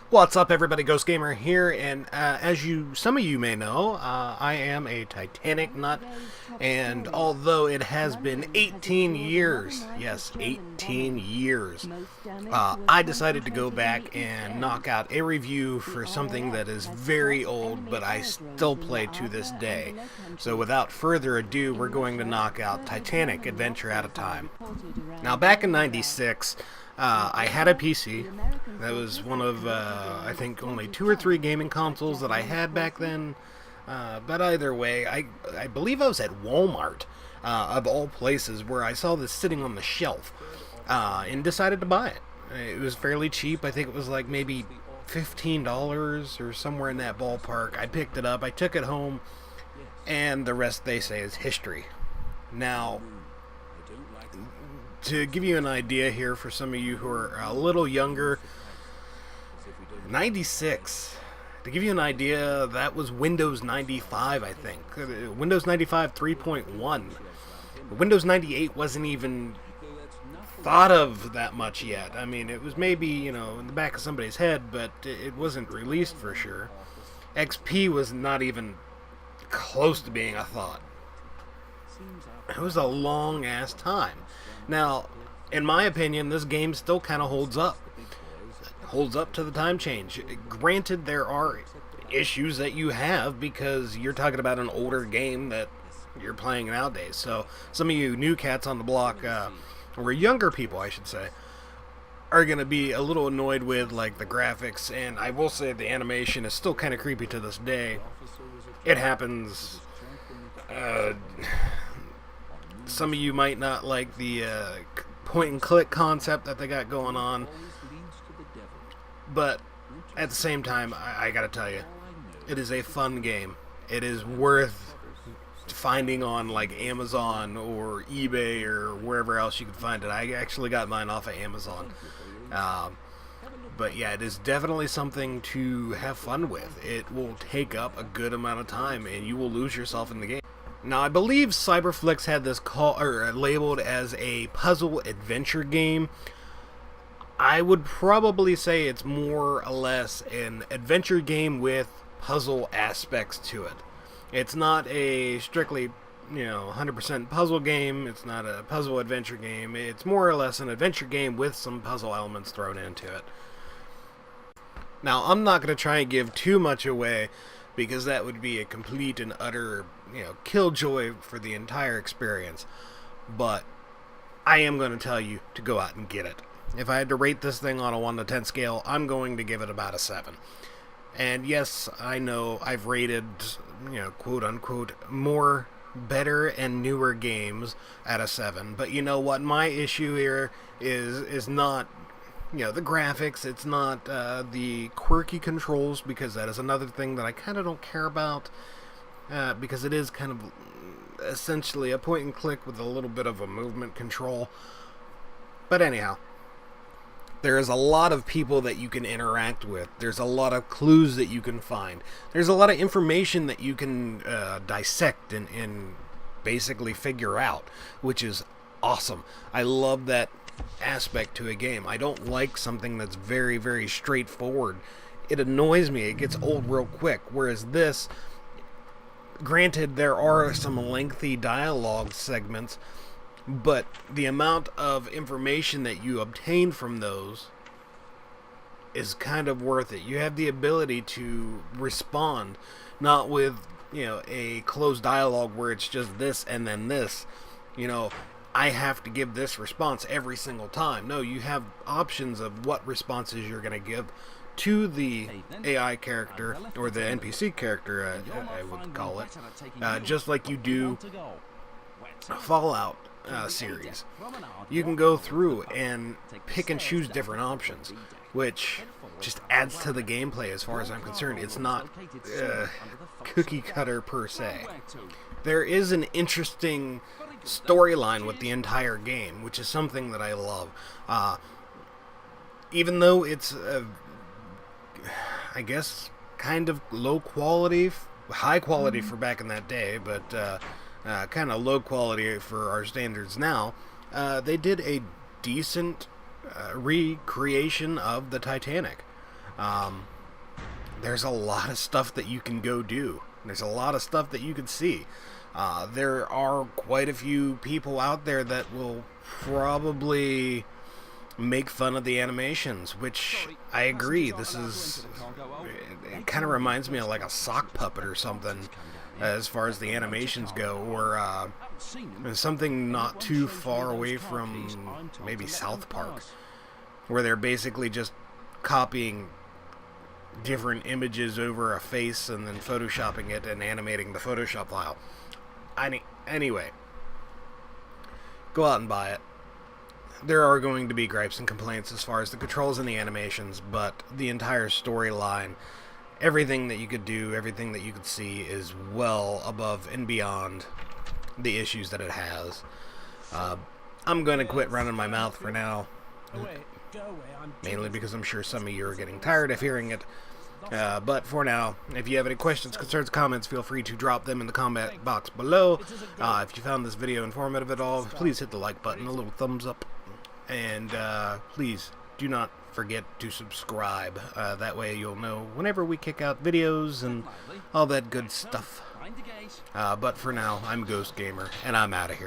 What's up, everybody? Ghost Gamer here, and as some of you may know, I am a Titanic nut, and although it has been 18 years, yes, 18 years, I decided to go back and knock out a review for something that is very old, but I still play to this day. So without further ado, we're going to knock out Titanic Adventure at a time. Now, back in '96, I had a PC. That was one of, I think, only 2 or 3 gaming consoles that I had back then. But either way, I believe I was at Walmart, of all places, where I saw this sitting on the shelf, and decided to buy it. It was fairly cheap. I think it was like maybe $15 or somewhere in that ballpark. I picked it up, I took it home, and the rest, they say, is history. Now, to give you an idea here for some of you who are a little younger, 96, to give you an idea, that was Windows 95, I think. Windows 95 3.1. Windows 98 wasn't even thought of that much yet. I mean, it was maybe, in the back of somebody's head, but it wasn't released for sure. XP was not even close to being a thought. It was a long-ass time. Now, in my opinion, this game still kind of holds up. Holds up to the time change. Granted, there are issues that you have because you're talking about an older game that you're playing nowadays. So, some of you new cats on the block, or younger people, I should say, are going to be a little annoyed with, like, the graphics. And I will say the animation is still kind of creepy to this day. It happens. Some of you might not like the point and click concept that they got going on, but at the same time, I gotta tell you, it is a fun game. It is worth finding on like Amazon or eBay or wherever else you can find it. I actually got mine off of Amazon. But yeah, it is definitely something to have fun with. It will take up a good amount of time and you will lose yourself in the game. Now, I believe Cyberflix had this labeled as a puzzle adventure game. I would probably say it's more or less an adventure game with puzzle aspects to it. It's not a strictly, 100% puzzle game. It's not a puzzle adventure game. It's more or less an adventure game with some puzzle elements thrown into it. Now, I'm not going to try and give too much away, because that would be a complete and utter, killjoy for the entire experience. But I am going to tell you to go out and get it. If I had to rate this thing on a 1 to 10 scale, I'm going to give it about a 7. And yes, I know I've rated, quote unquote, more better and newer games at a 7. But you know what? My issue here is not the graphics. It's not the quirky controls, because that is another thing that I kind of don't care about, because it is kind of essentially a point and click with a little bit of a movement control. But anyhow, there is a lot of people that you can interact with. There's a lot of clues that you can find. There's a lot of information that you can dissect and basically figure out, which is awesome. I love that aspect to a game. I don't like something that's very, very straightforward. It annoys me. It gets old real quick. Whereas this, granted, there are some lengthy dialogue segments, but the amount of information that you obtain from those is kind of worth it. You have the ability to respond, not with, a closed dialogue where it's just this and then this. I have to give this response every single time. No, you have options of what responses you're going to give to the AI character, or the NPC character, I would call it, just like you do Fallout series. You can go through and pick and choose different options, which just adds to the gameplay as far as I'm concerned. It's not cookie cutter per se. There is an interesting storyline with the entire game, which is something that I love. Even though it's, I guess, kind of low quality, high quality for back in that day, but kind of low quality for our standards now, they did a decent recreation of the Titanic. There's a lot of stuff that you can go do. There's a lot of stuff that you can see. There are quite a few people out there that will probably make fun of the animations, which I agree. It kind of reminds me of like a sock puppet or something as far as the animations go, or something not too far away from maybe South Park, where they're basically just copying different images over a face and then photoshopping it and animating the Photoshop file. Anyway, go out and buy it. There are going to be gripes and complaints as far as the controls and the animations, but the entire storyline, everything that you could do, everything that you could see is well above and beyond the issues that it has. I'm going to quit running my mouth for now, mainly because I'm sure some of you are getting tired of hearing it. But for now, if you have any questions, concerns, comments, feel free to drop them in the comment box below. If you found this video informative at all, please hit the like button, a little thumbs up, and please do not forget to subscribe. That way you'll know whenever we kick out videos and all that good stuff. But for now, I'm Ghost Gamer, and I'm out of here.